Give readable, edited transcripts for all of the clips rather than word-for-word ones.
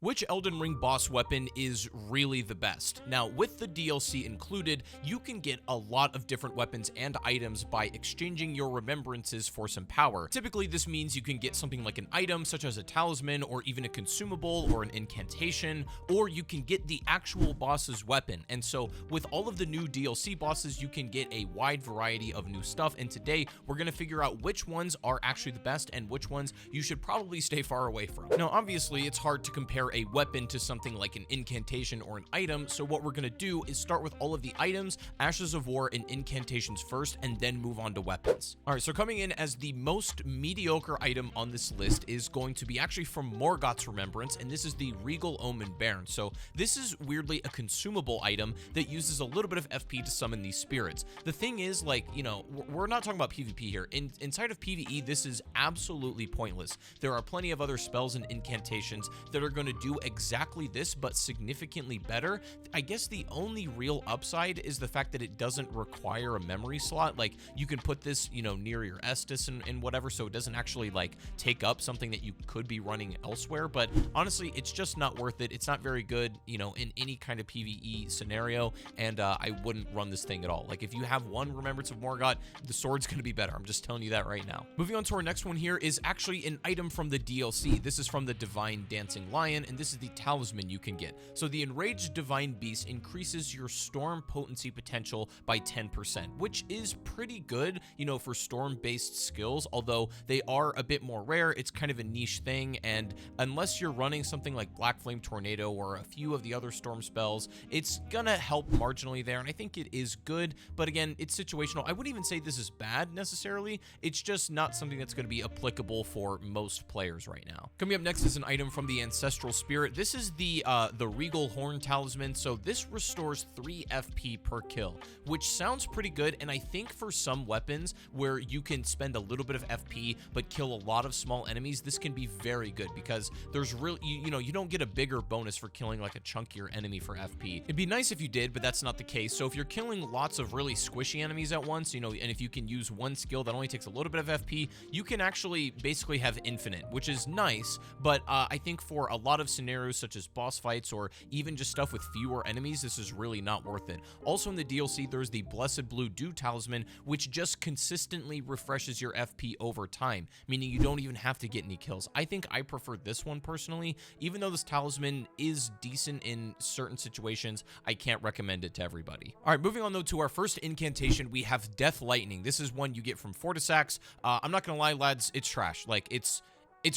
Which Elden Ring boss weapon is really the best? Now, with the DLC included, you can get a lot of different weapons and items by exchanging your remembrances for some power. Typically, this means you can get something like an item, such as a talisman, or even a consumable, or an incantation, or you can get the actual boss's weapon. And so, with all of the new DLC bosses, you can get a wide variety of new stuff, and today, we're going to figure out which ones are actually the best and which ones you should probably stay far away from. Now, obviously, it's hard to compare a weapon to something like an incantation or an item, so what we're going to do is start with all of the items, Ashes of War, and incantations first, and then move on to weapons. All right, so coming in as the most mediocre item on this list is going to be actually from Morgots Remembrance, and this is the Regal Omen Bairn. So this is weirdly a consumable item that uses a little bit of FP to summon these spirits. The thing is, like, you know, we're not talking about PvP here. Inside of PvE, this is absolutely pointless. There are plenty of other spells and incantations that are going to do exactly this, but significantly better. I guess the only real upside is the fact that it doesn't require a memory slot. Like, you can put this, you know, near your Estus and whatever, so it doesn't actually, like, take up something that you could be running elsewhere. But honestly, it's just not worth it. It's not very good, you know, in any kind of PvE scenario, and I wouldn't run this thing at all. Like, if you have one Remembrance of Morgoth, the sword's going to be better. I'm just telling you that right now. Moving on to our next one here is actually an item from the DLC. This is from the Divine Dancing Lion, and this is the talisman you can get. So the Enraged Divine Beast increases your storm potency potential by 10%, which is pretty good, you know, for storm-based skills, although they are a bit more rare. It's kind of a niche thing, and unless you're running something like Black Flame Tornado or a few of the other storm spells, it's gonna help marginally there, and I think it is good, but again, it's situational. I wouldn't even say this is bad necessarily. It's just not something that's going to be applicable for most players right now. Coming up next is an item from the Ancestral Spirit. This is the Regal Horn Talisman. So this restores 3 FP per kill, which sounds pretty good, and I think for some weapons where you can spend a little bit of FP but kill a lot of small enemies, this can be very good because there's really, you know, you don't get a bigger bonus for killing like a chunkier enemy for FP. It'd be nice if you did, but that's not the case. So if you're killing lots of really squishy enemies at once, you know, and if you can use one skill that only takes a little bit of FP, you can actually basically have infinite, which is nice, but I think for a lot of scenarios such as boss fights or even just stuff with fewer enemies, this is really not worth it. Also in the DLC, there's the Blessed Blue Dew Talisman, which just consistently refreshes your FP over time, meaning you don't even have to get any kills. I think I prefer this one personally. Even though this talisman is decent in certain situations, I can't recommend it to everybody. All right, moving on though to our first incantation, we have Death Lightning. This is one you get from Fortisax. I'm not gonna lie, lads, it's trash. Like, it's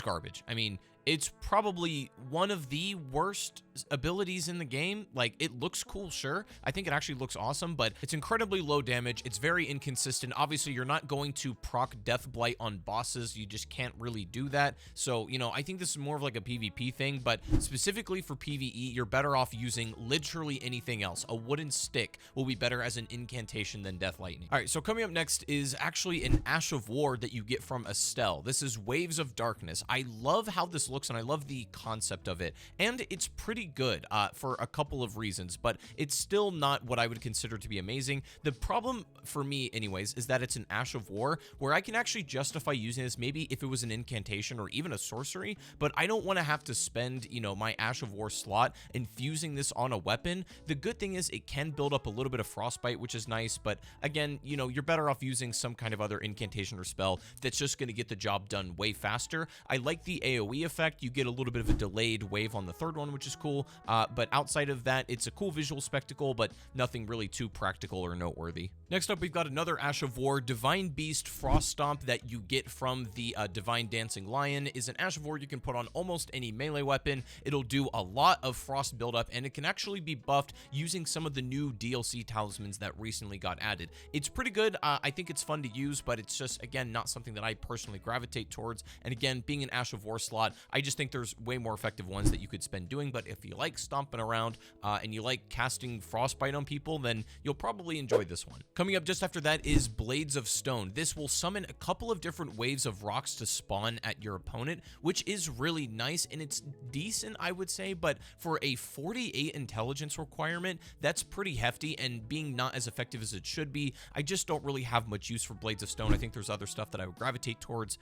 garbage. I mean, it's probably one of the worst abilities in the game. Like, it looks cool, sure. I think it actually looks awesome, but it's incredibly low damage. It's very inconsistent. Obviously, you're not going to proc Death Blight on bosses. You just can't really do that. So, you know, I think this is more of like a PvP thing, but specifically for PvE, you're better off using literally anything else. A wooden stick will be better as an incantation than Death Lightning. All right, so coming up next is actually an Ash of War that you get from Estelle. This is Waves of Darkness. I love how this looks, and I love the concept of it, and it's pretty good for a couple of reasons, but it's still not what I would consider to be amazing. The problem for me anyways is that it's an Ash of War where I can actually justify using this maybe if it was an incantation or even a sorcery, but I don't want to have to spend, you know, my Ash of War slot infusing this on a weapon. The good thing is it can build up a little bit of frostbite, which is nice, but again, you know, you're better off using some kind of other incantation or spell that's just going to get the job done way faster. I like the AoE effect. You get a little bit of a delayed wave on the third one, which is cool, but outside of that, it's a cool visual spectacle, but nothing really too practical or noteworthy. Next up, we've got another Ash of War. Divine Beast Frost Stomp that you get from the Divine Dancing Lion is an Ash of War you can put on almost any melee weapon. It'll do a lot of frost buildup, and it can actually be buffed using some of the new DLC talismans that recently got added. It's pretty good. I think it's fun to use, but it's just, again, not something that I personally gravitate towards. And again, being an Ash of War slot, I just think there's way more effective ones that you could spend doing, but if you like stomping around and you like casting frostbite on people, then you'll probably enjoy this one. Coming up just after that is Blades of Stone. This will summon a couple of different waves of rocks to spawn at your opponent, which is really nice, and it's decent, I would say, but for a 48 intelligence requirement, that's pretty hefty, and being not as effective as it should be, I just don't really have much use for Blades of Stone. I think there's other stuff that I would gravitate towards,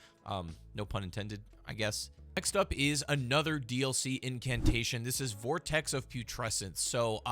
no pun intended, I guess. Next up is another DLC incantation. This is Vortex of Putrescent. So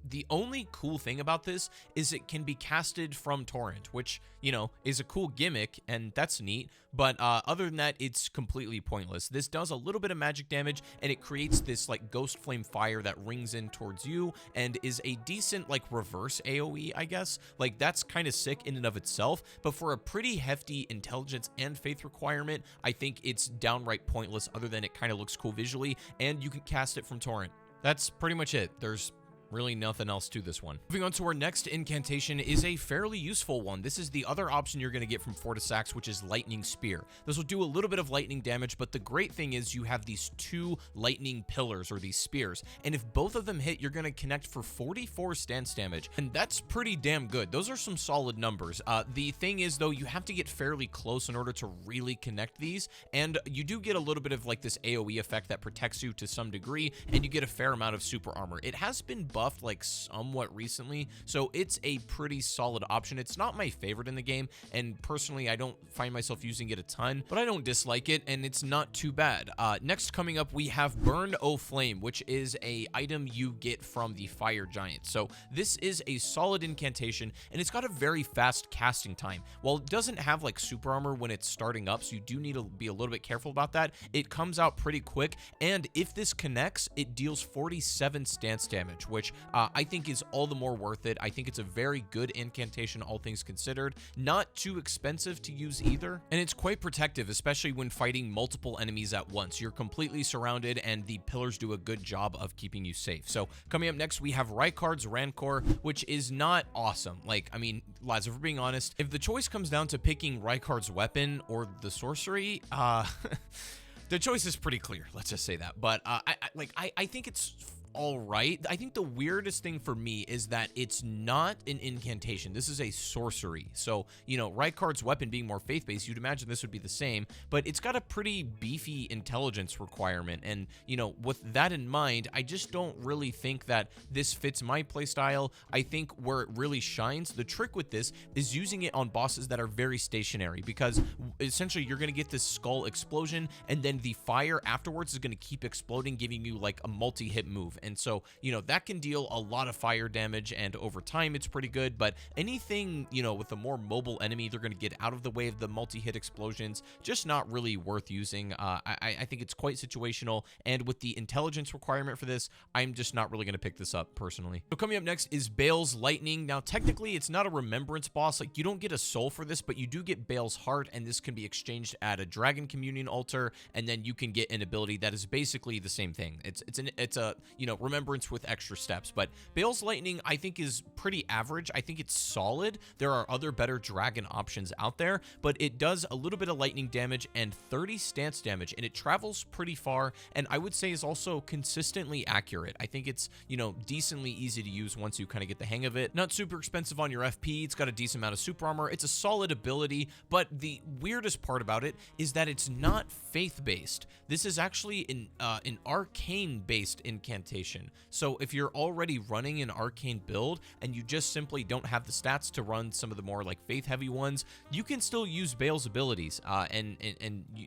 the only cool thing about this is it can be casted from Torrent, which, you know, is a cool gimmick, and that's neat. But other than that, it's completely pointless. This does a little bit of magic damage, and it creates this like ghost flame fire that rings in towards you and is a decent like reverse AoE, I guess. Like that's kind of sick in and of itself, but for a pretty hefty intelligence and faith requirement, I think it's downright pointless other than it kind of looks cool visually, and you can cast it from Torrent. That's pretty much it. There's really nothing else to this one. Moving on to our next incantation is a fairly useful one. This is the other option you're going to get from Fortisax, which is Lightning Spear. This will do a little bit of lightning damage, but the great thing is you have these two lightning pillars, or these spears, and if both of them hit, you're going to connect for 44 stance damage, and that's pretty damn good. Those are some solid numbers. The thing is, though, you have to get fairly close in order to really connect these, and you do get a little bit of like this AoE effect that protects you to some degree, and you get a fair amount of super armor. It has been buffed like somewhat recently, so it's a pretty solid option. It's not my favorite in the game, and personally I don't find myself using it a ton, but I don't dislike it, and it's not too bad. Next coming up, we have Burn O Flame, which is a item you get from the Fire Giant. So this is a solid incantation, and it's got a very fast casting time. While it doesn't have like super armor when it's starting up, so you do need to be a little bit careful about that, it comes out pretty quick, and if this connects, it deals 47 stance damage, which I think is all the more worth it. I think it's a very good incantation, all things considered. Not too expensive to use either, and it's quite protective, especially when fighting multiple enemies at once. You're completely surrounded, and the pillars do a good job of keeping you safe. So coming up next, we have Reichards Rancor, which is not awesome. Like, I mean, lads, if we're being honest, if the choice comes down to picking Reichards' weapon or the sorcery, the choice is pretty clear. Let's just say that. But I think it's all right. I think the weirdest thing for me is that it's not an incantation. This is a sorcery. So, you know, Reichards' weapon being more faith-based, you'd imagine this would be the same, but it's got a pretty beefy intelligence requirement. And, you know, with that in mind, I just don't really think that this fits my playstyle. I think where it really shines, the trick with this is using it on bosses that are very stationary, because essentially you're going to get this skull explosion, and then the fire afterwards is going to keep exploding, giving you like a multi-hit move. And so, you know, that can deal a lot of fire damage, and over time it's pretty good, but anything, you know, with a more mobile enemy, they're going to get out of the way of the multi-hit explosions, just not really worth using. I think it's quite situational, and with the intelligence requirement for this, I'm just not really going to pick this up personally. So coming up next is Bales Lightning. Now, technically, it's not a Remembrance boss. Like, you don't get a soul for this, but you do get Bales Heart, and this can be exchanged at a Dragon Communion altar, and then you can get an ability that is basically the same thing. It's a you know, Remembrance with extra steps. But Bales Lightning, I think, is pretty average. I think it's solid. There are other better dragon options out there, but it does a little bit of lightning damage and 30 stance damage, and it travels pretty far, and I would say is also consistently accurate. I think it's, you know, decently easy to use once you kind of get the hang of it. Not super expensive on your FP. It's got a decent amount of super armor. It's a solid ability, but the weirdest part about it is that it's not faith-based. This is actually an arcane-based incantation. So if you're already running an arcane build and you just simply don't have the stats to run some of the more like faith heavy ones, you can still use Bale's abilities, and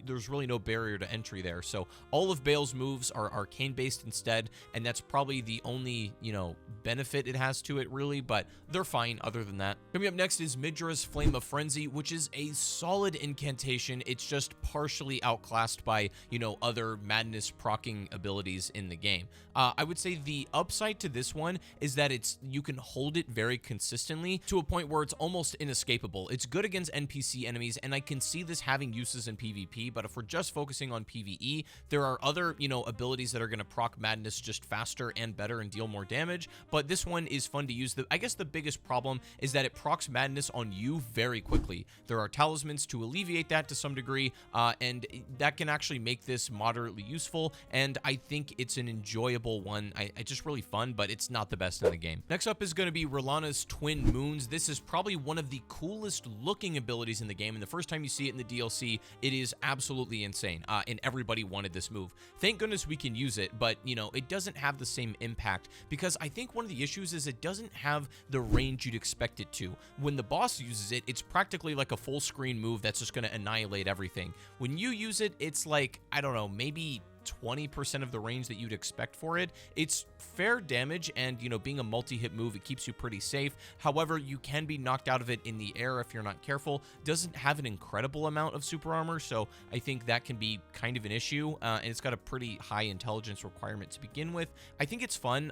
there's really no barrier to entry there. So all of Bale's moves are arcane based instead, and that's probably the only, you know, benefit it has to it really, but they're fine other than that. Coming up next is Midra's Flame of Frenzy, which is a solid incantation. It's just partially outclassed by, you know, other madness proccing abilities in the game. I would say the upside to this one is that you can hold it very consistently to a point where it's almost inescapable. It's good against NPC enemies, and I can see this having uses in PvP, but if we're just focusing on PvE, there are other, you know, abilities that are going to proc madness just faster and better and deal more damage, but this one is fun to use. I guess the biggest problem is that it procs madness on you very quickly. There are talismans to alleviate that to some degree, and that can actually make this moderately useful, and I think it's an enjoyable one fun. It's just really fun, but it's not the best in the game. Next up is going to be Ranas Twin Moons. This is probably one of the coolest looking abilities in the game, and the first time you see it in the DLC, it is absolutely insane, and everybody wanted this move. Thank goodness we can use it, but, you know, it doesn't have the same impact, because I think one of the issues is it doesn't have the range you'd expect it to. When the boss uses it, it's practically like a full screen move that's just going to annihilate everything. When you use it, it's like, I don't know, maybe 20% of the range that you'd expect for it. It's fair damage, and, you know, being a multi-hit move, it keeps you pretty safe. However, you can be knocked out of it in the air if you're not careful. Doesn't have an incredible amount of super armor, so I think that can be kind of an issue, and it's got a pretty high intelligence requirement to begin with. I think it's fun.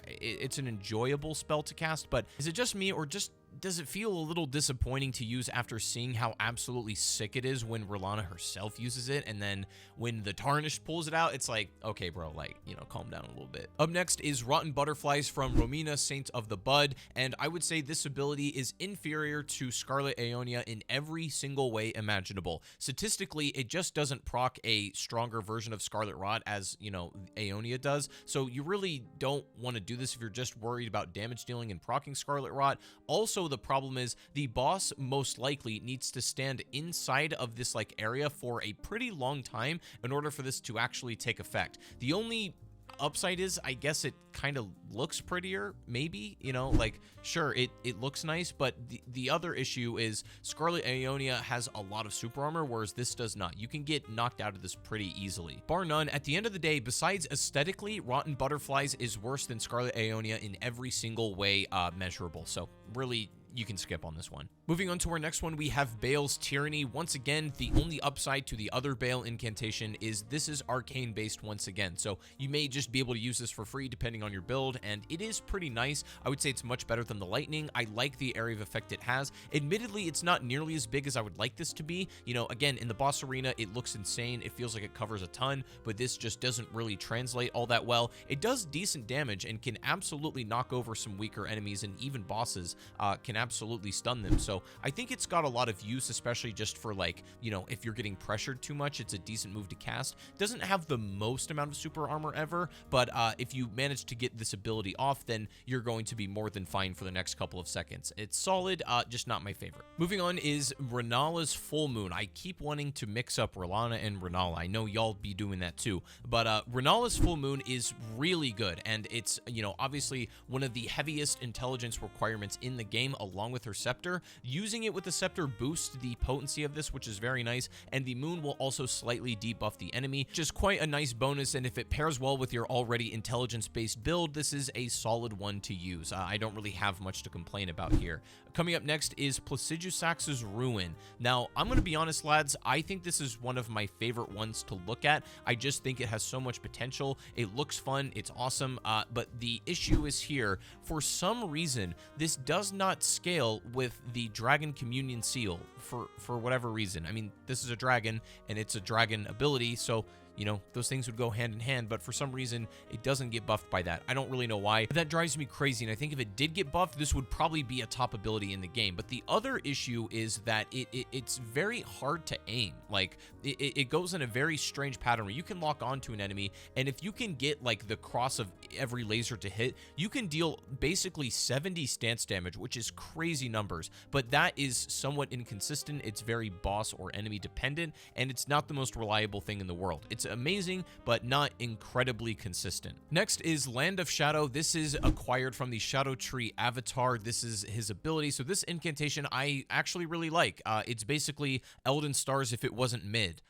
It's an enjoyable spell to cast, but is it just me, or just does it feel a little disappointing to use after seeing how absolutely sick it is when R'hllana herself uses it, and then when the Tarnished pulls it out, it's like, okay, bro, like, you know, calm down a little bit. Up next is Rotten Butterflies from Romina, Saint of the Bud, and I would say this ability is inferior to Scarlet Aonia in every single way imaginable. Statistically, it just doesn't proc a stronger version of Scarlet Rot as, you know, Aonia does, so you really don't want to do this if you're just worried about damage dealing and proccing Scarlet Rot. Also, the problem is the boss most likely needs to stand inside of this like area for a pretty long time in order for this to actually take effect. The only upside is, I guess, it kind of looks prettier, maybe, you know, like, sure, it looks nice, but the other issue is Scarlet Aonia has a lot of super armor, whereas this does not. You can get knocked out of this pretty easily. Bar none, at the end of the day, besides aesthetically, Rotten Butterflies is worse than Scarlet Aonia in every single way measurable, so really, you can skip on this one. Moving on to our next one, we have Bales Tyranny. Once again, the only upside to the other Bale incantation is this is arcane based once again, so you may just be able to use this for free depending on your build, and it is pretty nice. I would say it's much better than the lightning. I like the area of effect it has. Admittedly, it's not nearly as big as I would like this to be. You know, again, in the boss arena, it looks insane. It feels like it covers a ton, but this just doesn't really translate all that well. It does decent damage and can absolutely knock over some weaker enemies, and even bosses can absolutely stun them. So I think it's got a lot of use, especially just for, like, you know, if you're getting pressured too much, it's a decent move to cast. Doesn't have the most amount of super armor ever, but if you manage to get this ability off, then you're going to be more than fine for the next couple of seconds. It's solid, just not my favorite. Moving on is R'hllana's Full Moon. I keep wanting to mix up R'hllana and R'hllana. I know y'all be doing that too, but R'hllana's Full Moon is really good, and it's, you know, obviously one of the heaviest intelligence requirements in the game, along with her scepter. Using it with the scepter boosts the potency of this, which is very nice, and the moon will also slightly debuff the enemy, which is quite a nice bonus, and if it pairs well with your already intelligence-based build, this is a solid one to use. I don't really have much to complain about here. Coming up next is Placidusax's Ruin. Now, I'm going to be honest, lads, I think this is one of my favorite ones to look at. I just think it has so much potential. It looks fun, it's awesome, but the issue is here. For some reason, this does not scale with the Dragon Communion Seal for whatever reason. I mean, this is a dragon, and it's a dragon ability, so, you know, those things would go hand in hand, but for some reason, it doesn't get buffed by that. I don't really know why, but that drives me crazy, and I think if it did get buffed, this would probably be a top ability in the game. But the other issue is that it's very hard to aim. Like, it goes in a very strange pattern where you can lock onto an enemy, and if you can get, like, the cross of every laser to hit, you can deal basically 70 stance damage, which is crazy numbers, but that is somewhat inconsistent. It's very boss or enemy dependent, and it's not the most reliable thing in the world. It's amazing, but not incredibly consistent. Next is Land of Shadow. This is acquired from the Shadow Tree avatar. This is his ability. So this incantation I actually really like. It's basically Elden Stars if it wasn't mid.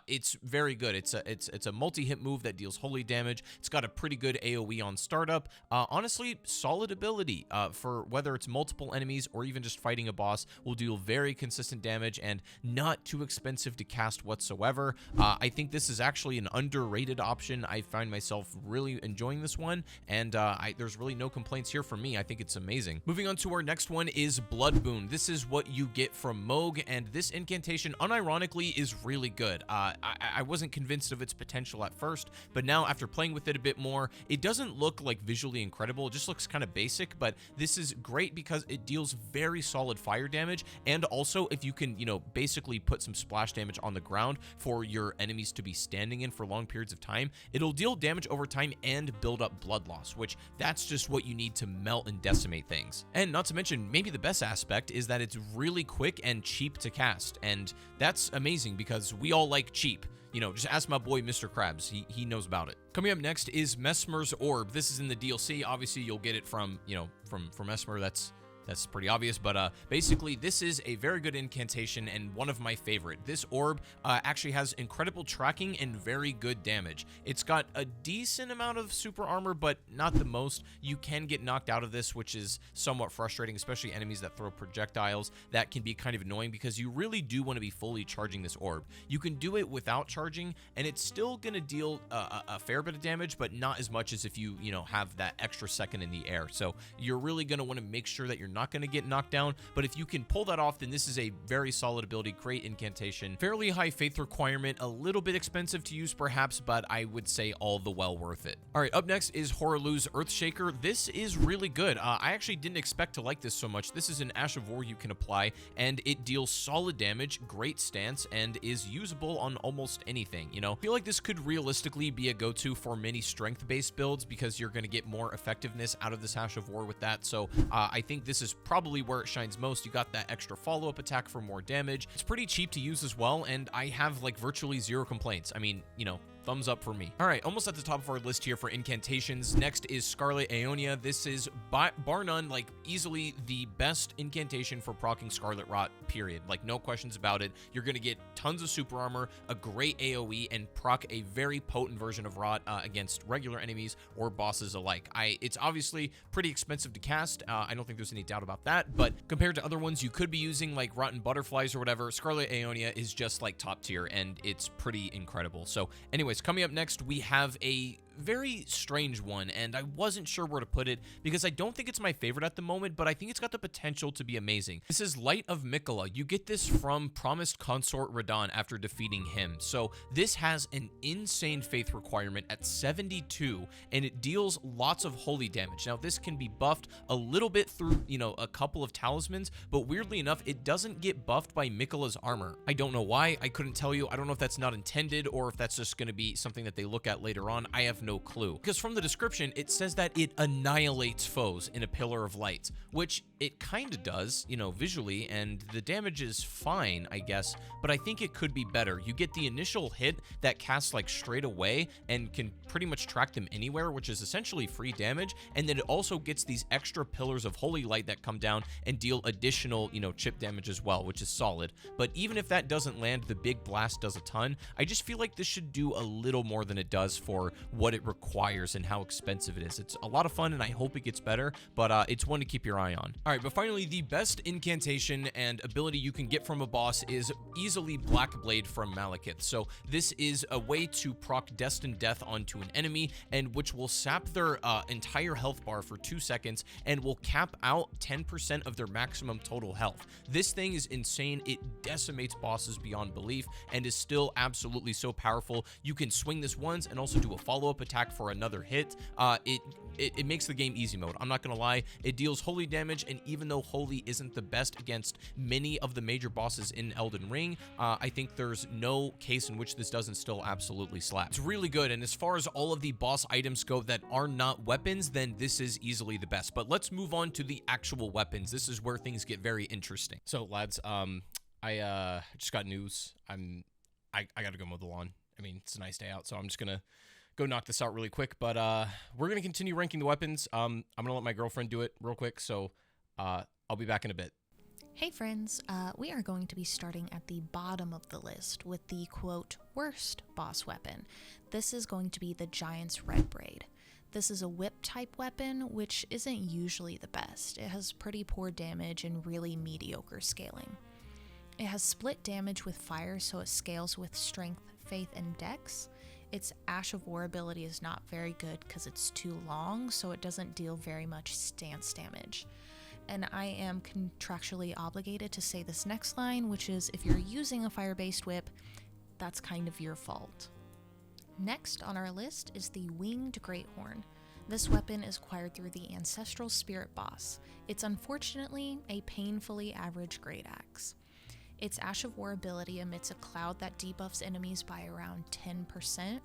It's very good. It's a multi-hit move that deals holy damage. It's got a pretty good AoE on startup. Honestly, solid ability for whether it's multiple enemies or even just fighting a boss. Will deal very consistent damage and not too expensive to cast whatsoever. I think this is actually an underrated option. I find myself really enjoying this one, and there's really no complaints here from me. I think it's amazing. Moving on to our next one is Blood Boon. This is what you get from Mohg, and this incantation unironically is really good. I wasn't convinced of its potential at first, but now after playing with it a bit more, it doesn't look like visually incredible. It just looks kind of basic, but this is great because it deals very solid fire damage, and also if you can, you know, basically put some splash damage on the ground for your enemies to be standing in for long periods of time, it'll deal damage over time and build up blood loss, which that's just what you need to melt and decimate things. And not to mention, maybe the best aspect is that it's really quick and cheap to cast, and that's amazing because we all like cheap. You know, just ask my boy Mr. Krabs. He knows about it. Coming up next is Mesmer's Orb. This is in the DLC. Obviously, you'll get it from, you know, from Mesmer. That's pretty obvious, but basically this is a very good incantation and one of my favorite. This orb actually has incredible tracking and very good damage. It's got a decent amount of super armor, but not the most. You can get knocked out of this, which is somewhat frustrating, especially enemies that throw projectiles. That can be kind of annoying because you really do want to be fully charging this orb. You can do it without charging, and it's still going to deal a fair bit of damage, but not as much as if you know, have that extra second in the air. So you're really going to want to make sure that you're not going to get knocked down, but if you can pull that off, then this is a very solid ability, great incantation, fairly high faith requirement, a little bit expensive to use perhaps, but I would say all the well worth it. All right, up next is Hoarlu's Earthshaker. This is really good. I actually didn't expect to like this so much. This is an Ash of War you can apply, and it deals solid damage, great stance, and is usable on almost anything. You know, I feel like this could realistically be a go-to for many strength-based builds because you're going to get more effectiveness out of this Ash of War with that. So I think this is probably where it shines most. You got that extra follow-up attack for more damage. It's pretty cheap to use as well, and I have like virtually zero complaints. I mean, you know, thumbs up for me. All right, almost at the top of our list here for incantations. Next is Scarlet Aonia. This is, bar none, like easily the best incantation for proccing Scarlet Rot, period. Like, no questions about it. You're going to get tons of super armor, a great AoE, and proc a very potent version of Rot against regular enemies or bosses alike. It's obviously pretty expensive to cast. I don't think there's any doubt about that, but compared to other ones you could be using, like Rotten Butterflies or whatever, Scarlet Aonia is just like top tier, and it's pretty incredible. So anyways, coming up next, we have a very strange one, and I wasn't sure where to put it because I don't think it's my favorite at the moment, but I think it's got the potential to be amazing. This is Light of Micha. You get this from Promised Consort Radahn after defeating him. So this has an insane faith requirement at 72, and it deals lots of holy damage. Now this can be buffed a little bit through, you know, a couple of talismans, but weirdly enough, it doesn't get buffed by Michaela's armor. I don't know why. I couldn't tell you. I don't know if that's not intended or if that's just going to be something that they look at later on. I have no clue, because from the description it says that it annihilates foes in a pillar of light, which it kind of does, you know, visually, and the damage is fine, I guess, but I think it could be better. You get the initial hit that casts like straight away and can pretty much track them anywhere, which is essentially free damage, and then it also gets these extra pillars of holy light that come down and deal additional, you know, chip damage as well, which is solid. But even if that doesn't land, the big blast does a ton. I just feel like this should do a little more than it does for what it requires and how expensive it is. It's a lot of fun, and I hope it gets better, but it's one to keep your eye on. All right, but finally, the best incantation and ability you can get from a boss is easily Black Blade from Malakith. So this is a way to proc Destined Death onto an enemy, and which will sap their entire health bar for 2 seconds and will cap out 10% of their maximum total health. This thing is insane. It decimates bosses beyond belief and is still absolutely so powerful. You can swing this once and also do a follow-up attack for another hit. It makes the game easy mode. I'm not gonna lie. It deals holy damage, and even though holy isn't the best against many of the major bosses in Elden Ring, I think there's no case in which this doesn't still absolutely slap. It's really good, and as far as all of the boss items go that are not weapons, then this is easily the best. But let's move on to the actual weapons. This is where things get very interesting. So lads, I just got news. I gotta go mow the lawn. I mean, it's a nice day out, so I'm just gonna go knock this out really quick, but we're gonna continue ranking the weapons. I'm gonna let my girlfriend do it real quick, so I'll be back in a bit. Hey friends, we are going to be starting at the bottom of the list with the quote worst boss weapon. This is going to be the Giant's Red Braid. This is a whip type weapon, which isn't usually the best. It has pretty poor damage and really mediocre scaling. It has split damage with fire, so it scales with strength, faith, and dex. Its Ash of War ability is not very good because it's too long, so it doesn't deal very much stance damage. And I am contractually obligated to say this next line, which is if you're using a fire-based whip, that's kind of your fault. Next on our list is the Winged Greathorn. This weapon is acquired through the Ancestral Spirit boss. It's unfortunately a painfully average great axe. Its Ash of War ability emits a cloud that debuffs enemies by around 10%,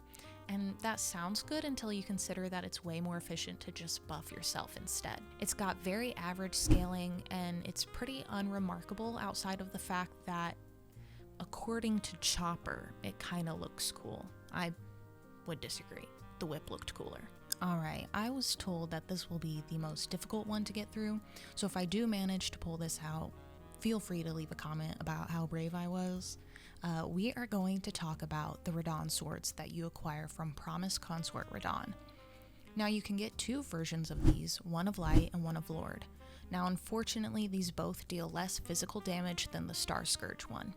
and that sounds good until you consider that it's way more efficient to just buff yourself instead. It's got very average scaling, and it's pretty unremarkable outside of the fact that, according to Chopper, it kinda looks cool. I would disagree. The whip looked cooler. Alright, I was told that this will be the most difficult one to get through, so if I do manage to pull this out, feel free to leave a comment about how brave I was. We are going to talk about the Radahn swords that you acquire from Promise Consort Radahn. Now you can get two versions of these, one of Light and one of Lord. Now unfortunately these both deal less physical damage than the Star Scourge one.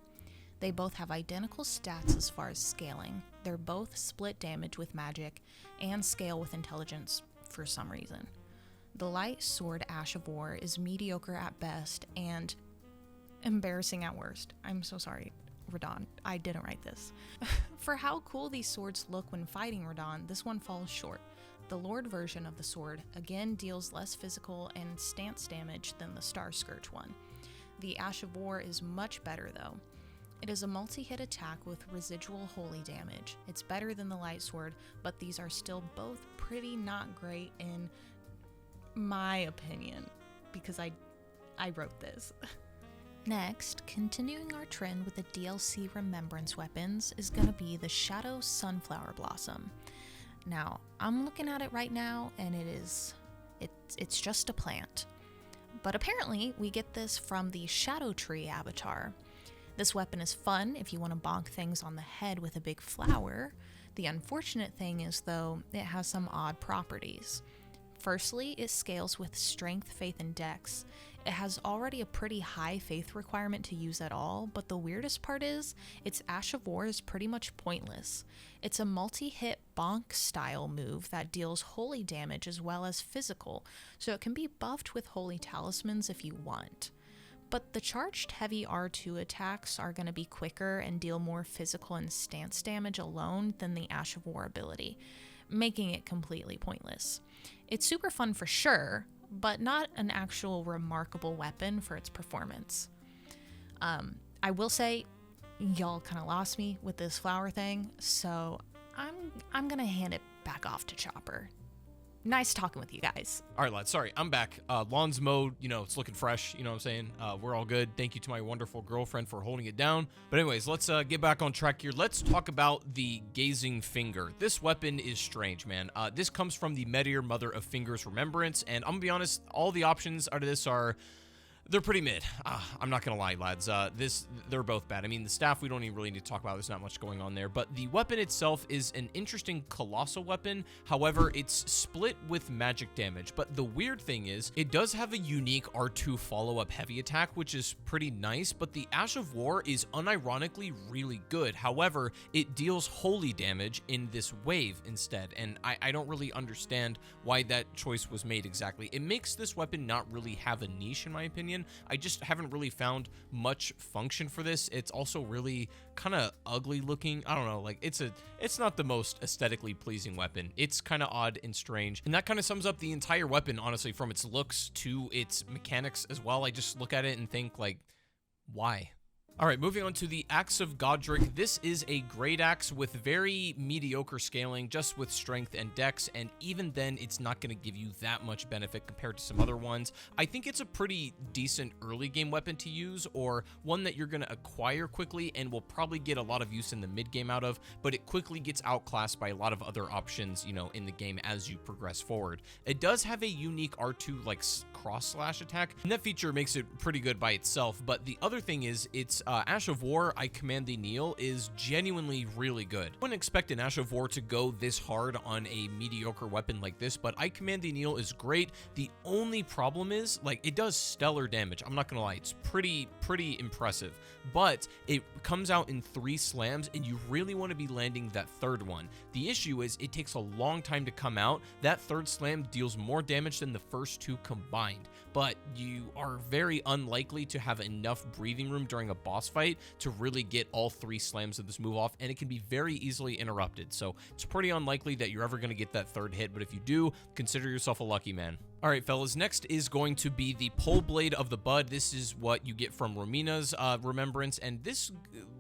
They both have identical stats as far as scaling. They're both split damage with magic and scale with intelligence for some reason. The light sword Ash of War is mediocre at best and embarrassing at worst. I'm so sorry, Radahn. I didn't write this. For how cool these swords look when fighting Radahn, this one falls short. The Lord version of the sword again deals less physical and stance damage than the Star Scourge one. The Ash of War is much better though. It is a multi-hit attack with residual holy damage. It's better than the light sword, but these are still both pretty not great in my opinion, because I wrote this. Next, continuing our trend with the DLC Remembrance weapons is going to be the Shadow Sunflower Blossom. Now, I'm looking at it right now and it's just a plant. But apparently we get this from the Shadow Tree avatar. This weapon is fun if you want to bonk things on the head with a big flower. The unfortunate thing is, though, it has some odd properties. Firstly, it scales with strength, faith, and dex. It has already a pretty high faith requirement to use at all, but the weirdest part is, its Ash of War is pretty much pointless. It's a multi-hit bonk style move that deals holy damage as well as physical, so it can be buffed with holy talismans if you want. But the charged heavy R2 attacks are going to be quicker and deal more physical and stance damage alone than the Ash of War ability, making it completely pointless. It's super fun for sure, but not an actual remarkable weapon for its performance. I will say, y'all kind of lost me with this flower thing, so I'm going to hand it back off to Chopper. Nice talking with you guys. All right, lads. Sorry, I'm back. Lawn's mowed. It's looking fresh. You know what I'm saying? We're all good. Thank you to my wonderful girlfriend for holding it down. But anyways, let's get back on track here. Let's talk about the Gazing Finger. This weapon is strange, man. This comes from the Meteor Mother of Fingers Remembrance. And I'm going to be honest, all the options out of this they're pretty mid. I'm not gonna lie, lads. They're both bad. I mean, the staff we don't even really need to talk about. There's not much going on there. But the weapon itself is an interesting colossal weapon. However, it's split with magic damage. But the weird thing is, it does have a unique R2 follow-up heavy attack, which is pretty nice. But the Ash of War is unironically really good. However, it deals holy damage in this wave instead. And I don't really understand why that choice was made exactly. It makes this weapon not really have a niche, in my opinion. I just haven't really found much function for this. It's also really kind of ugly looking. I don't know, like it's not the most aesthetically pleasing weapon. It's kind of odd and strange, and that kind of sums up the entire weapon, honestly, from its looks to its mechanics as well. I just look at it and think, like, why? All right, moving on to the Axe of Godric. This is a great axe with very mediocre scaling, just with strength and dex, and even then, it's not going to give you that much benefit compared to some other ones. I think it's a pretty decent early game weapon to use, or one that you're going to acquire quickly and will probably get a lot of use in the mid game out of, but it quickly gets outclassed by a lot of other options, in the game as you progress forward. It does have a unique R2 like cross slash attack, and that feature makes it pretty good by itself, but the other thing is, it's Ash of War, I Command Thee Kneel, is genuinely really good. I wouldn't expect an Ash of War to go this hard on a mediocre weapon like this, but I Command Thee Kneel is great. The only problem is, like, it does stellar damage. I'm not gonna lie, it's pretty impressive, but it comes out in 3 slams, and you really want to be landing that third one. The issue is, it takes a long time to come out. That third slam deals more damage than the first 2 combined, but you are very unlikely to have enough breathing room during a boss boss fight to really get all 3 slams of this move off, and it can be very easily interrupted. So it's pretty unlikely that you're ever going to get that 3rd hit, but if you do, consider yourself a lucky man. All right, fellas, next is going to be the Pole Blade of the Bud. This is what you get from Romina's Remembrance, and this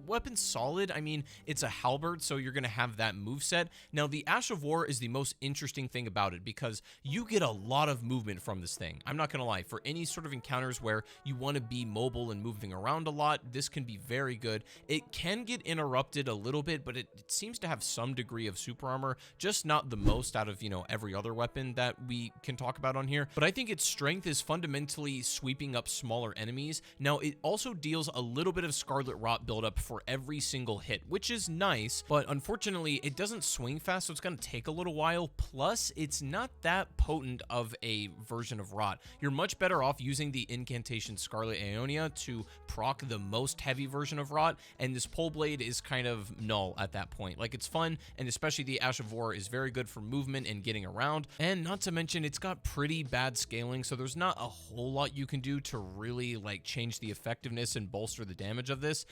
weapon's solid. I mean, it's a halberd, so you're going to have that moveset. Now, the Ash of War is the most interesting thing about it because you get a lot of movement from this thing. I'm not going to lie. For any sort of encounters where you want to be mobile and moving around a lot, this can be very good. It can get interrupted a little bit, but it seems to have some degree of super armor, just not the most out of, you know, every other weapon that we can talk about on here. But I think its strength is fundamentally sweeping up smaller enemies. Now, it also deals a little bit of Scarlet Rot buildup for every single hit, which is nice, but unfortunately, it doesn't swing fast, so it's going to take a little while. Plus, it's not that potent of a version of Rot. You're much better off using the incantation Scarlet Aonia to proc the most heavy version of Rot, and this Pole Blade is kind of null at that point. Like, it's fun, and especially the Ash of War is very good for movement and getting around, and not to mention, it's got pretty bad scaling, so there's not a whole lot you can do to really like change the effectiveness and bolster the damage of this.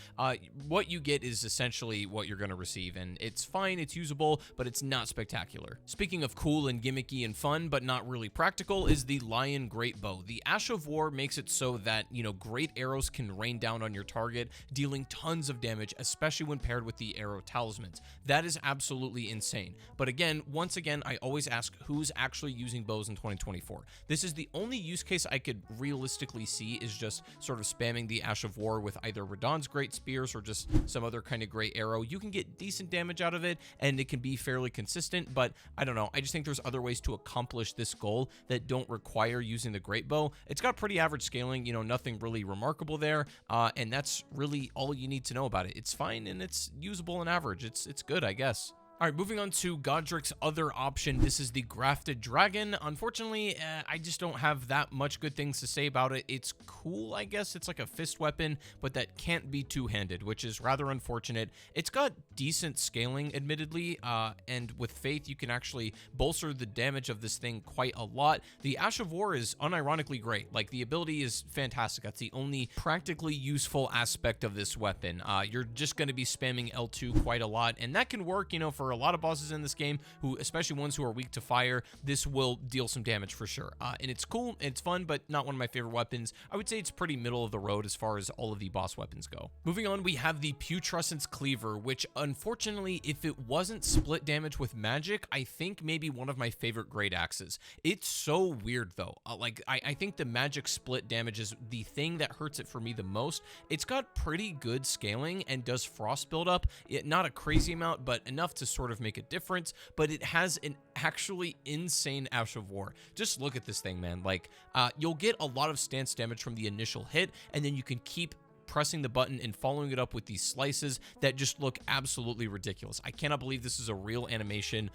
What you get is essentially what you're going to receive, and it's fine, it's usable, but it's not spectacular. Speaking of cool and gimmicky and fun, but not really practical, is the Lion Great Bow. The Ash of War makes it so that, you know, great arrows can rain down on your target, dealing tons of damage, especially when paired with the arrow talismans. That is absolutely insane. But again, once again, I always ask who's actually using bows in 2024. This is the only use case I could realistically see is just sort of spamming the Ash of War with either Radahn's Great Spears or just some other kind of great arrow. You can get decent damage out of it, and it can be fairly consistent, but I don't know. I just think there's other ways to accomplish this goal that don't require using the Great Bow. It's got pretty average scaling, you know, nothing really remarkable there, and that's really all you need to know about it. It's fine, and it's usable and average. It's good, I guess. All right, moving on to Godric's other option. This is the Grafted Dragon. Unfortunately, I just don't have that much good things to say about it. It's cool, I guess. It's like a fist weapon, but that can't be two-handed, which is rather unfortunate. It's got decent scaling, admittedly, and with Faith, you can actually bolster the damage of this thing quite a lot. The Ash of War is unironically great. Like, the ability is fantastic. That's the only practically useful aspect of this weapon. You're just going to be spamming L2 quite a lot, and that can work, you know, for a lot of bosses in this game, who, especially ones who are weak to fire. This will deal some damage for sure. And it's cool, it's fun, but not one of my favorite weapons. I would say it's pretty middle of the road as far as all of the boss weapons go. Moving on, we have the Tressence Cleaver, which unfortunately, if it wasn't split damage with magic, I think maybe one of my favorite great axes. It's so weird though. I think the magic split damage is the thing that hurts it for me the most. It's got pretty good scaling and does frost buildup. Not a crazy amount, but enough to sort of make a difference, but it has an actually insane Ash of War. Just look at this thing, man. Like, you'll get a lot of stance damage from the initial hit, and then you can keep pressing the button and following it up with these slices that just look absolutely ridiculous. I cannot believe this is a real animation.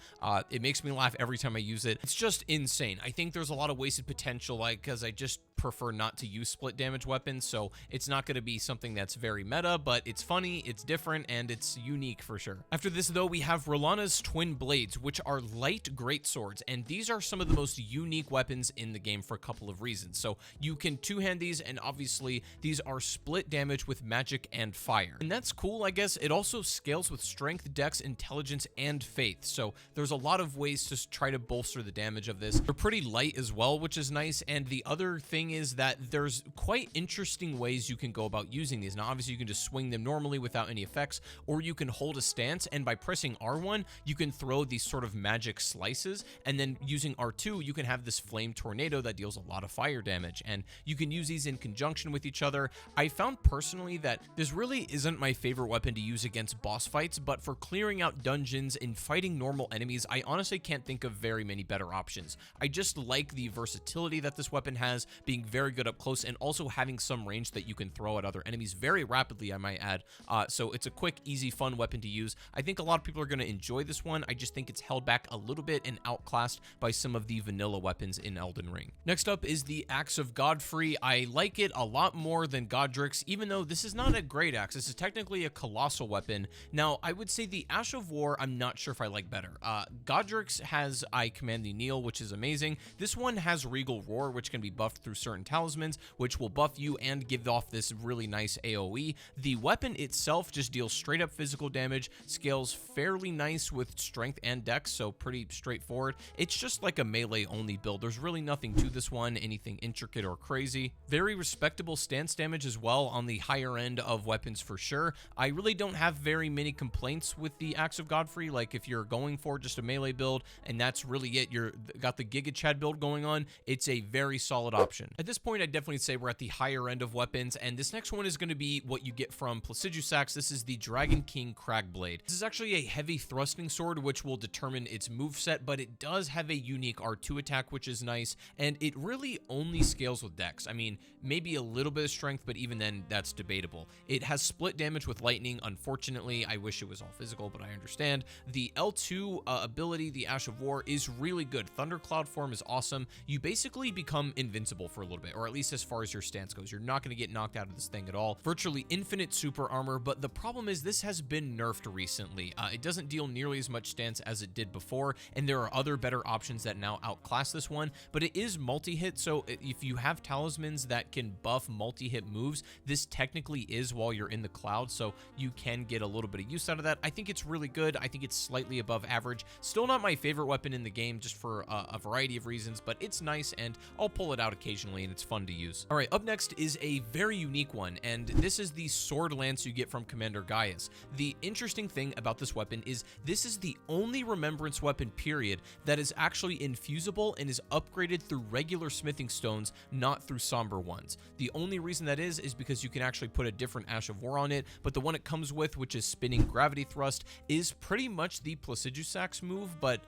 It makes me laugh every time I use it. It's just insane. I think there's a lot of wasted potential, like, because I just prefer not to use split damage weapons, so it's not going to be something that's very meta, but it's funny, it's different, and it's unique for sure. After this, though, we have Ranas Twin Blades, which are light greatswords, and these are some of the most unique weapons in the game for a couple of reasons. So you can two-hand these, and obviously these are split damage with magic and fire, and that's cool, I guess. It also scales with strength, dex, intelligence, and faith, so there's a lot of ways to try to bolster the damage of this. They're pretty light as well, which is nice, and the other thing is that there's quite interesting ways you can go about using these. Now, obviously, you can just swing them normally without any effects, or you can hold a stance, and by pressing R1, you can throw these sort of magic slices, and then using R2, you can have this flame tornado that deals a lot of fire damage, and you can use these in conjunction with each other. I found personally that this really isn't my favorite weapon to use against boss fights, but for clearing out dungeons and fighting normal enemies, I honestly can't think of very many better options. I just like the versatility that this weapon has, being very good up close, and also having some range that you can throw at other enemies very rapidly, I might add. So it's a quick, easy, fun weapon to use. I think a lot of people are going to enjoy this one. I just think it's held back a little bit and outclassed by some of the vanilla weapons in Elden Ring. Next up is the Axe of Godfree. I like it a lot more than Godric's, even though this is not a great axe. This is technically a colossal weapon. Now, I would say the Ash of War, I'm not sure if I like better. Godric's has I Command Thee Kneel, which is amazing. This one has Regal Roar, which can be buffed through certain talismans, which will buff you and give off this really nice AoE. The weapon itself just deals straight up physical damage, scales fairly nice with strength and dex, so pretty straightforward. It's just like a melee only build. There's really nothing to this one, anything intricate or crazy. Very respectable stance damage as well on the higher end of weapons for sure. I really don't have very many complaints with the Axe of Godfree. Like if you're going for just a melee build and that's really it, you're got the Giga Chad build going on, it's a very solid option. At this point, I'd definitely say we're at the higher end of weapons, and this next one is going to be what you get from Placus Ruin. This is the Dragon King Cragblade. This is actually a heavy thrusting sword, which will determine its moveset, but it does have a unique R2 attack, which is nice, and it really only scales with dex. I mean, maybe a little bit of strength, but even then, that's debatable. It has split damage with lightning. Unfortunately, I wish it was all physical, but I understand. The L2 ability, the Ash of War, is really good. Thundercloud form is awesome. You basically become invincible for a little bit, or at least as far as your stance goes. You're not going to get knocked out of this thing at all. Virtually infinite super armor, but the problem is this has been nerfed recently. It doesn't deal nearly as much stance as it did before, and there are other better options that now outclass this one, but it is multi-hit, so if you have talismans that can buff multi-hit moves, this technically is while you're in the cloud, so you can get a little bit of use out of that. I think it's really good. I think it's slightly above average. Still not my favorite weapon in the game, just for a variety of reasons, but it's nice, and I'll pull it out occasionally, and it's fun to use. All right, up next is a very unique one, and this is the Sword Lance you get from Commander Gaius. The interesting thing about this weapon is this is the only Remembrance weapon, period, that is actually infusible and is upgraded through regular smithing stones, not through somber ones. The only reason that is because you can actually put a different Ash of War on it, but the one it comes with, which is Spinning Gravity Thrust, is pretty much the Placus move, but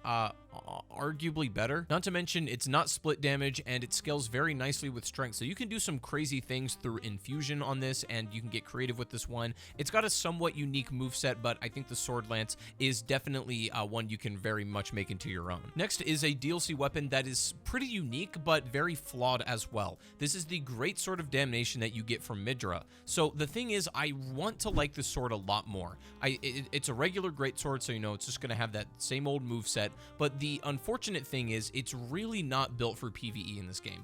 arguably better. Not to mention, it's not split damage, and it scales very nicely with strength, so you can do some crazy things through infusion on this, and you can get creative with this one. It's got a somewhat unique moveset, but I think the Sword Lance is definitely one you can very much make into your own. Next is a DLC weapon that is pretty unique, but very flawed as well. This is the Great Sword of Damnation that you get from Midra. So the thing is, I want to like this sword a lot more. It's a regular great sword, so you know it's just going to have that same old moveset, but the unfortunate thing is it's really not built for PvE in this game.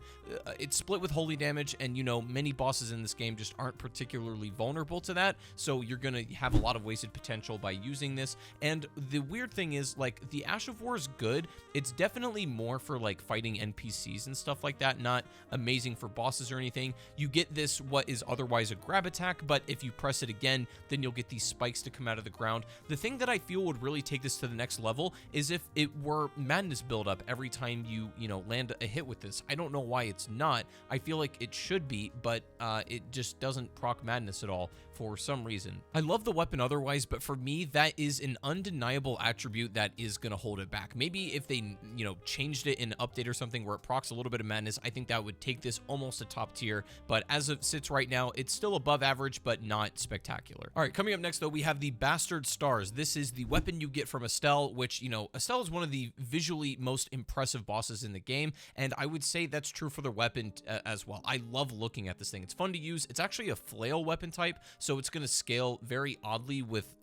It's split with holy damage, and you know, many bosses in this game just aren't particularly vulnerable to that, so you're going to have a lot of wasted potential by using this. And the weird thing is, like, the Ash of War is good. It's definitely more for like fighting NPCs and stuff like that, not amazing for bosses or anything. You get this, what is otherwise a grab attack, but if you press it again, then you'll get these spikes to come out of the ground. The thing that I feel would really take this to the next level is if it were madness buildup every time you land a hit with this. I don't know why it's not. I feel like it should be, but it just doesn't proc madness at all for some reason. I love the weapon otherwise, but for me, that is an undeniable attribute that is going to hold it back. Maybe if they, changed it in an update or something where it procs a little bit of madness, I think that would take this almost to top tier, but as it sits right now, it's still above average, but not spectacular. All right, coming up next, though, we have the Bastard Stars. This is the weapon you get from Estelle, which, Estelle is one of the visually most impressive bosses in the game, and I would say that's true for the weapon as well. I love looking at this thing. It's fun to use. It's actually a flail weapon type, so it's going to scale very oddly with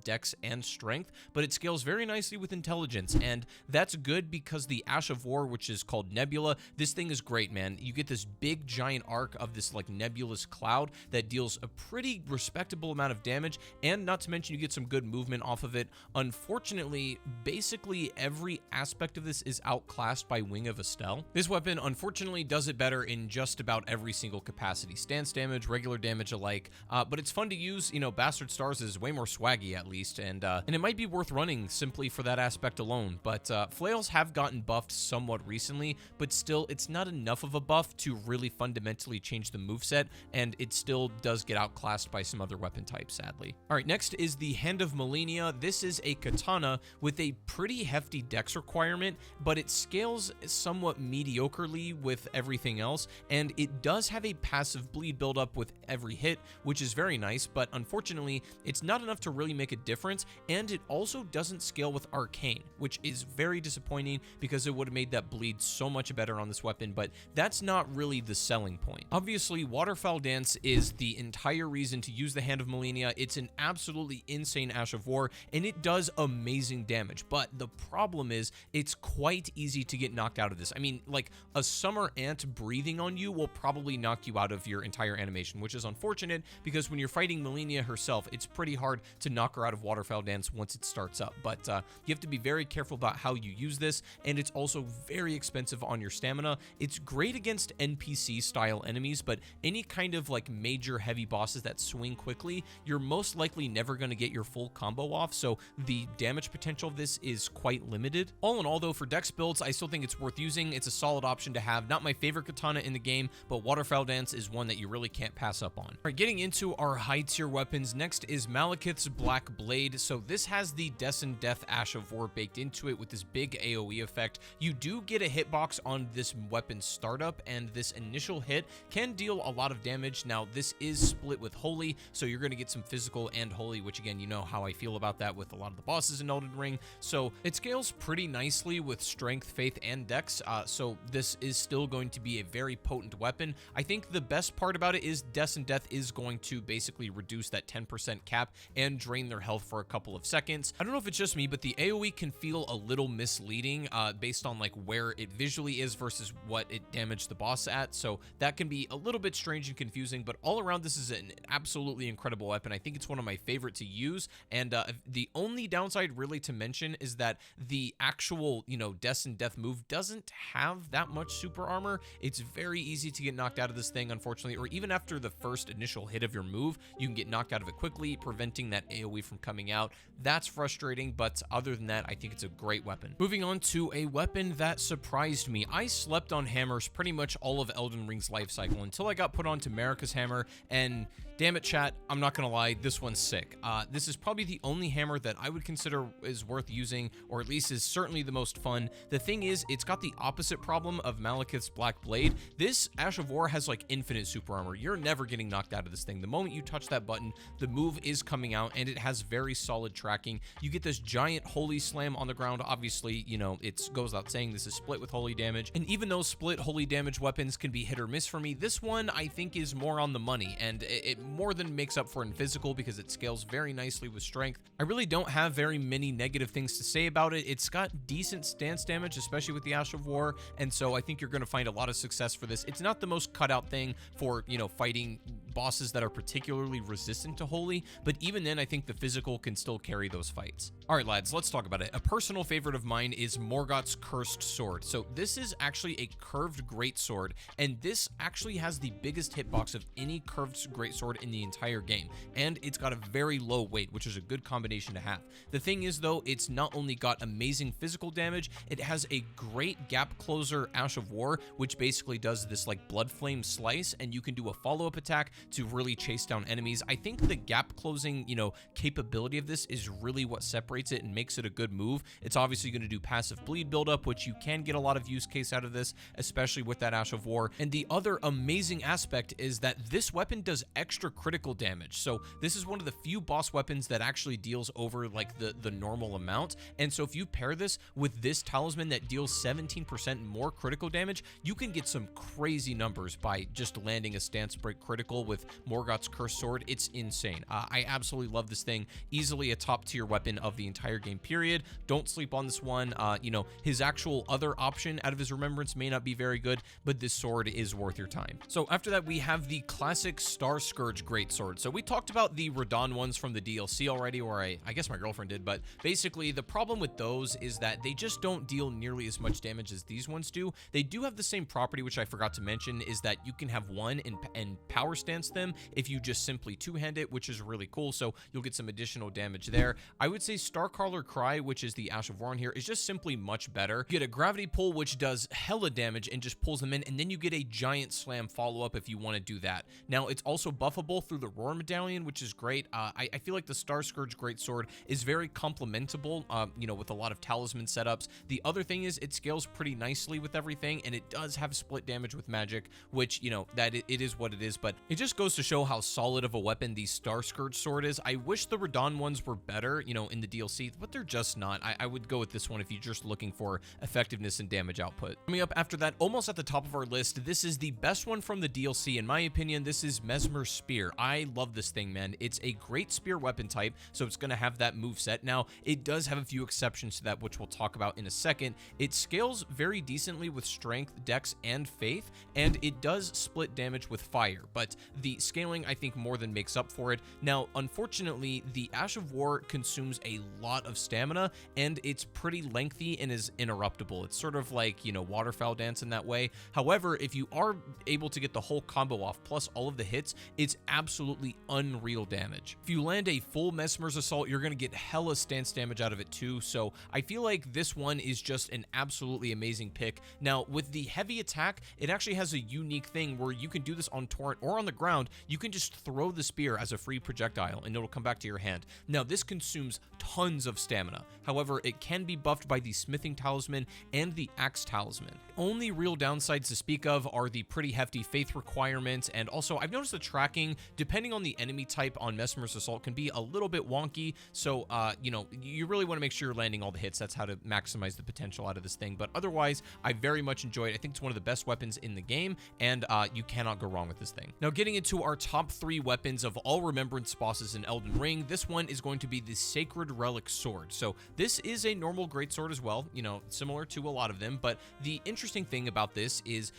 dex and strength, but it scales very nicely with intelligence, and that's good because the Ash of War, which is called Nebula, this thing is great, man. You get this big giant arc of this like nebulous cloud that deals a pretty respectable amount of damage, and not to mention you get some good movement off of it. Unfortunately, basically every aspect of this is outclassed by Wing of Estelle. This weapon unfortunately does it better in just about every single capacity, stance damage, regular damage alike, but it's fun to use. Bastard Stars is way more swaggy at least, and it might be worth running simply for that aspect alone, but flails have gotten buffed somewhat recently, but still it's not enough of a buff to really fundamentally change the moveset, and it still does get outclassed by some other weapon types, sadly. All right, next is the Hand of Melina. This is a katana with a pretty hefty dex requirement, but it scales somewhat mediocrely with everything else, and it does have a passive bleed buildup with every hit, which is very nice, but unfortunately, it's not enough to really make a difference, and it also doesn't scale with Arcane, which is very disappointing because it would have made that bleed so much better on this weapon, but that's not really the selling point. Obviously, Waterfowl Dance is the entire reason to use the Hand of Melina. It's an absolutely insane Ash of War, and it does amazing damage, but the problem is it's quite easy to get knocked out of this. I mean, like, a summer ant breathing on you will probably knock you out of your entire animation, which is unfortunate because when you're fighting Melina herself, it's pretty hard to knock her out of Waterfowl Dance once it starts up. But you have to be very careful about how you use this, and it's also very expensive on your stamina. It's great against NPC style enemies, but any kind of like major heavy bosses that swing quickly, you're most likely never going to get your full combo off, so the damage potential of this is quite limited. All in all though, for dex builds, I still think it's worth using. It's a solid option to have. Not my favorite katana in the game, but Waterfowl Dance is one that you really can't pass up on. All right, getting into our high tier weapons, next is Malekith's Black Blade. So this has the Descent Death Ash of War baked into it with this big AoE effect. You do get a hitbox on this weapon's startup, and this initial hit can deal a lot of damage. Now, this is split with Holy, so you're going to get some physical and Holy, which again, you know how I feel about that with a lot of the bosses in Elden Ring. So it scales pretty nicely with Strength, Faith, and Dex, so this is still going to be a very potent weapon. I think the best part about it is Descent Death is going to basically reduce that 10% cap and drain their health for a couple of seconds. I don't know if it's just me, but the AoE can feel a little misleading based on like where it visually is versus what it damaged the boss at, so that can be a little bit strange and confusing, but all around this is an absolutely incredible weapon. I think it's one of my favorite to use, and the only downside really to mention is that the actual, you know, Descent Death move doesn't have that much super armor. It's very easy to get knocked out of this thing, unfortunately, or even after the first initial hit of your move, you can get knocked out of it quickly, preventing that AoE from coming out. That's frustrating, but other than that, I think it's a great weapon. Moving on to a weapon that surprised me. I slept on hammers pretty much all of Elden Ring's life cycle until I got put onto Marika's hammer, and damn it, chat, I'm not gonna lie, this one's sick. This is probably the only hammer that I would consider is worth using, or at least is certainly the most fun. The thing is, it's got the opposite problem of Malekith's Black Blade. This Ash of War has like infinite super armor. You're never getting knocked out of this thing. The moment you touch that button, the move is coming out, and it has very solid tracking. You get this giant Holy Slam on the ground. Obviously, you know, it goes without saying this is split with Holy damage, and even though split Holy damage weapons can be hit or miss for me, this one I think is more on the money, and it more than makes up for in physical because it scales very nicely with strength. I really don't have very many negative things to say about it. It's got decent stance damage, especially with the Ash of War, and so I think you're going to find a lot of success for this. It's not the most cut out thing for, you know, fighting bosses that are particularly resistant to Holy, but even then I think the physical can still carry those fights. Alright lads, let's talk about it. A personal favorite of mine is Morgots' Cursed Sword. So this is actually a curved greatsword, and this actually has the biggest hitbox of any curved greatsword in the entire game, and it's got a very low weight, which is a good combination to have. The thing is though, it's not only got amazing physical damage, it has a great gap closer Ash of War, which basically does this like blood flame slice, and you can do a follow-up attack to really chase down enemies. I think the gap closing, you know, capability of this is really what separates it and makes it a good move. It's obviously going to do passive bleed buildup, which you can get a lot of use case out of this, especially with that Ash of War. And the other amazing aspect is that this weapon does extra critical damage. So this is one of the few boss weapons that actually deals over like the normal amount. And so if you pair this with this talisman that deals 17% more critical damage, you can get some crazy numbers by just landing a stance break critical with Morgots' Cursed Sword. It's insane. I absolutely love this thing. Easily a top tier weapon of the entire game period. Don't sleep on this one. You know, his actual other option out of his Remembrance may not be very good, but this sword is worth your time. So after that, we have the classic Star Scourge Greatsword. So we talked about the Radahn ones from the DLC already, or I guess my girlfriend did, but basically the problem with those is that they just don't deal nearly as much damage as these ones do. They do have the same property, which I forgot to mention, is that you can have one and power stance them if you just simply two-hand it, which is really cool, so you'll get some additional damage there. I would say Starcaller Cry, which is the Ash of War here, is just simply much better. You get a gravity pull, which does hella damage and just pulls them in, and then you get a giant slam follow-up if you want to do that. Now, it's also buffable through the Roar Medallion, which is great. I feel like the Star Scourge Greatsword is very complementable, you know, with a lot of talisman setups. The other thing is it scales pretty nicely with everything, and it does have split damage with magic, which, you know, that it is what it is, but it just just goes to show how solid of a weapon the Star Scourge sword is. I wish the Radahn ones were better, you know, in the DLC, but they're just not. I would go with this one if you're just looking for effectiveness and damage output. Coming up after that, almost at the top of our list, this is the best one from the DLC. In my opinion, this is Mesmer Spear. I love this thing, man. It's a great spear weapon type, so it's going to have that move set. Now, it does have a few exceptions to that, which we'll talk about in a second. It scales very decently with strength, dex, and faith, and it does split damage with fire, but the scaling, I think, more than makes up for it. Now, unfortunately, the Ash of War consumes a lot of stamina, and it's pretty lengthy and is interruptible. It's sort of like, you know, Waterfowl Dance in that way. However, if you are able to get the whole combo off, plus all of the hits, it's absolutely unreal damage. If you land a full Mesmer's Assault, you're going to get hella stance damage out of it too, so I feel like this one is just an absolutely amazing pick. Now, with the heavy attack, it actually has a unique thing where you can do this on torrent or on the ground. You can just throw the spear as a free projectile and it'll come back to your hand. Now, this consumes tons of stamina. However, it can be buffed by the Smithing Talisman and the Axe Talisman. Only real downsides to speak of are the pretty hefty faith requirements, and also I've noticed the tracking, depending on the enemy type on Mesmer's Assault, can be a little bit wonky, so you know, you really want to make sure you're landing all the hits. That's how to maximize the potential out of this thing, but otherwise, I very much enjoy it. I think it's one of the best weapons in the game, and you cannot go wrong with this thing. Now, getting into our top 3 weapons of all Remembrance bosses in Elden Ring, this one is going to be the Sacred Relic Sword. So this is a normal greatsword as well, you know, similar to a lot of them, but the interesting thing about this is,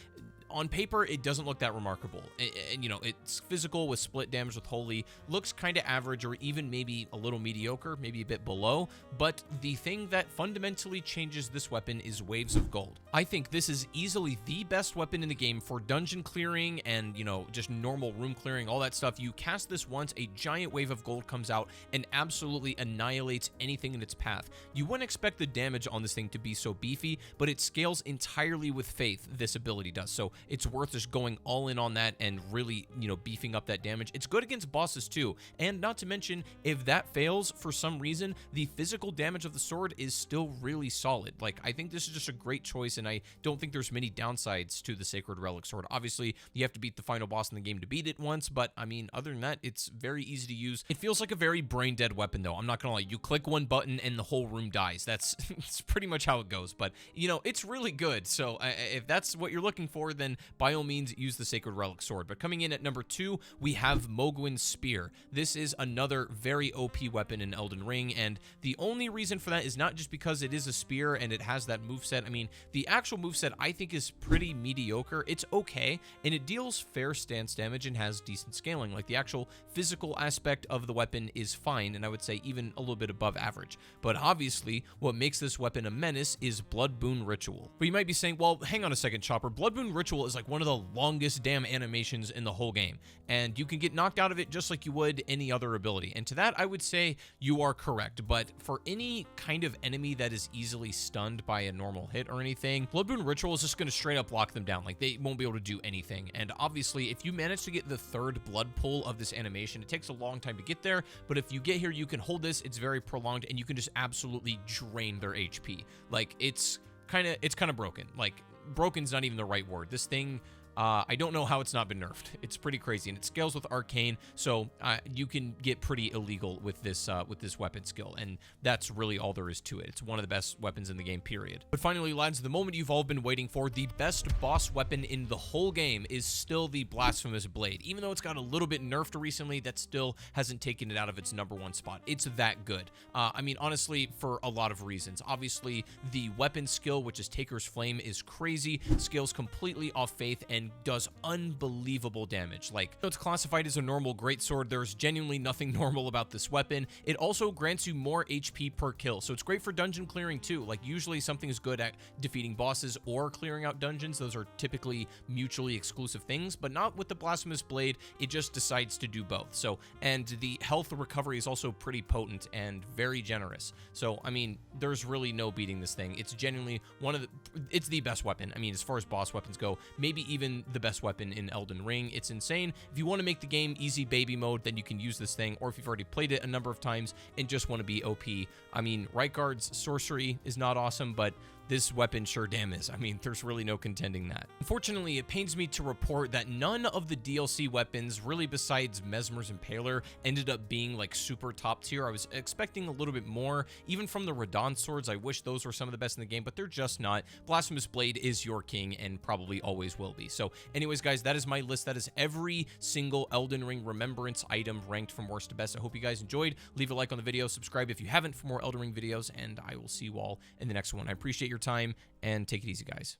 on paper, it doesn't look that remarkable. And, you know, it's physical with split damage with Holy, looks kind of average or even maybe a little mediocre, maybe a bit below. But the thing that fundamentally changes this weapon is Waves of Gold. I think this is easily the best weapon in the game for dungeon clearing and, you know, just normal room clearing, all that stuff. You cast this once, a giant wave of gold comes out and absolutely annihilates anything in its path. You wouldn't expect the damage on this thing to be so beefy, but it scales entirely with faith, this ability does. So it's worth just going all in on that and really, you know, beefing up that damage. It's good against bosses too, and not to mention, if that fails for some reason, the physical damage of the sword is still really solid. Like, I think this is just a great choice, and I don't think there's many downsides to the Sacred Relic Sword. Obviously, you have to beat the final boss in the game to beat it once, but I mean, other than that, it's very easy to use. It feels like a very brain-dead weapon, though. I'm not gonna lie. You click one button and the whole room dies. That's it's pretty much how it goes, but, you know, it's really good. So if that's what you're looking for, then by all means, use the Sacred Relic Sword. But coming in at number 2, we have Mohgwyn's Spear. This is another very OP weapon in Elden Ring, and the only reason for that is not just because it is a spear and it has that moveset. I mean, the actual moveset I think is pretty mediocre. It's okay, and it deals fair stance damage and has decent scaling. Like, the actual physical aspect of the weapon is fine, and I would say even a little bit above average. But obviously, what makes this weapon a menace is Blood Boon Ritual. But you might be saying, well, hang on a second, Chopper. Blood Boon Ritual is like one of the longest damn animations in the whole game, and you can get knocked out of it just like you would any other ability. And to that, I would say you are correct, but for any kind of enemy that is easily stunned by a normal hit or anything, Blood Boon Ritual is just going to straight up lock them down. Like, they won't be able to do anything. And obviously, if you manage to get the 3rd blood pull of this animation, it takes a long time to get there, but if you get here, you can hold this, it's very prolonged, and you can just absolutely drain their HP. Like, it's kind of broken. Like, broken's not even the right word. This thing, I don't know how it's not been nerfed. It's pretty crazy, and it scales with Arcane, so you can get pretty illegal with this weapon skill, and that's really all there is to it. It's one of the best weapons in the game, period. But finally, lads, the moment you've all been waiting for, the best boss weapon in the whole game is still the Blasphemous Blade. Even though it's got a little bit nerfed recently, that still hasn't taken it out of its #1 spot. It's that good. I mean, honestly, for a lot of reasons. Obviously, the weapon skill, which is Taker's Flame, is crazy, scales completely off faith, and does unbelievable damage. Like, though it's classified as a normal greatsword, there's genuinely nothing normal about this weapon. It also grants you more HP per kill, so it's great for dungeon clearing too. Like, usually something is good at defeating bosses or clearing out dungeons. Those are typically mutually exclusive things, but not with the Blasphemous Blade. It just decides to do both. So, and the health recovery is also pretty potent and very generous. So, I mean, there's really no beating this thing. It's genuinely it's the best weapon. I mean, as far as boss weapons go, maybe even the best weapon in Elden Ring. It's insane. If you want to make the game easy baby mode, then you can use this thing, or if you've already played it a number of times and just want to be OP. I mean, Reichards Sorcery is not awesome, but this weapon sure damn is. I mean, there's really no contending that. Unfortunately, it pains me to report that none of the DLC weapons, really besides Mesmer's Impaler, ended up being like super top tier. I was expecting a little bit more, even from the Radon swords. I wish those were some of the best in the game, but they're just not. Blasphemous Blade is your king and probably always will be. So anyways, guys, that is my list. That is every single Elden Ring Remembrance item ranked from worst to best. I hope you guys enjoyed. Leave a like on the video, subscribe if you haven't for more Elden Ring videos, and I will see you all in the next one. I appreciate your time, and take it easy, guys.